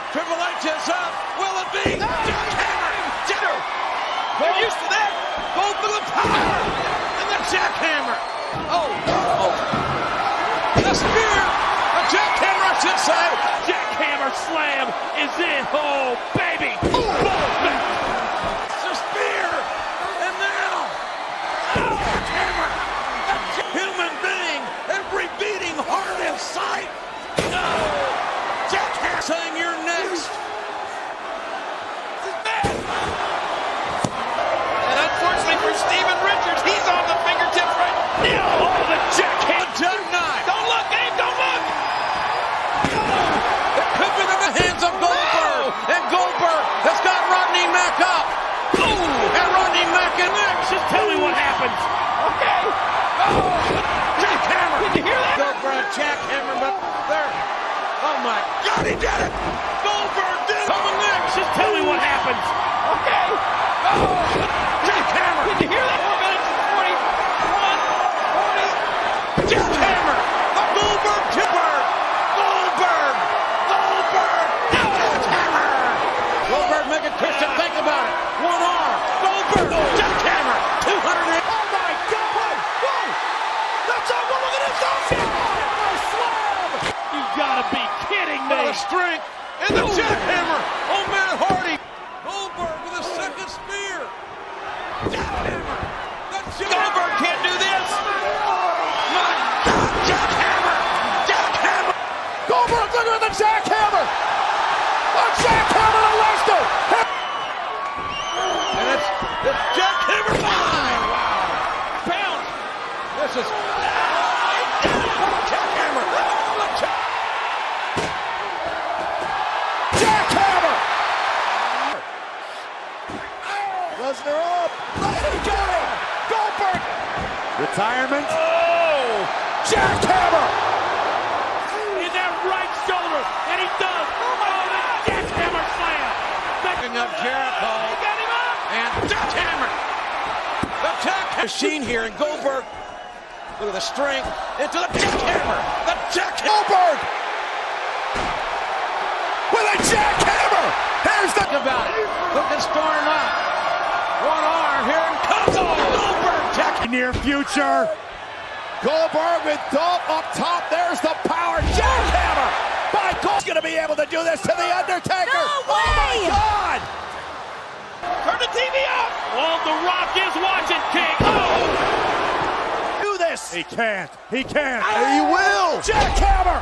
Triple H is up. Will it be? Jackhammer. Jitter. They're used to that. Go for the power. And the jackhammer. Oh. The spear. A jackhammer, I should say. Jackhammer slam is in. Oh, baby. The spear. And now. Jackhammer. Human being. Every beating heart in sight. Jackhammer saying you're next. And unfortunately for Steven Richards, he's on the fingertips right now. Oh, the jackhammer. Jackknife. Don't look, Abe, don't look. It could be in the hands of Goldberg. And Goldberg has got Rodney Mack up. And Rodney Mack in next. Just tell me what happens. Okay. Jackhammer. Did you hear that? Goldberg, jackhammer, but there. Oh my God, he did it! Goldberg did it! Coming next! Just tell me what happens. Okay. Jackhammer! Did you hear that? 4 minutes and 41, 40. Jackhammer! The Goldberg tipper! Goldberg! Jackhammer! Goldberg making Christian think about it. One arm. Goldberg! Jackhammer! 208. Oh my God! Whoa! That's all. Look at this. You gotta be kidding me! The strength and the jackhammer on Matt Hardy. Goldberg with a second spear. Jackhammer. Goldberg can't do this. My God, jackhammer. Jackhammer. Goldberg looking at the jackhammer. A jackhammer to Lesnar. And it's jackhammer time. Wow. Bounce. This is jackhammer. Jackhammer. Lesnar up. Goldberg. Retirement. Oh! Jackhammer. In that right shoulder, and he does. Oh my God! Jackhammer slam. Picking up Jericho. He got him up. And jackhammer. The jackhammer machine here, and Goldberg. Look at the strength into the jackhammer. The jackhammer. Goldberg. With a jackhammer. Here's the. Think about it. Who can store him up? One arm. Here it comes. Oh, Goldberg. Jackhammer. Near future. Goldberg with Dolph up top. There's the power. Jackhammer. By Goldberg's going to be able to do this to The Undertaker. No way. Oh, my God. Turn the TV off. Oh, The Rock is watching, King. Oh! Do this. He can't. He can't. He will. Jackhammer.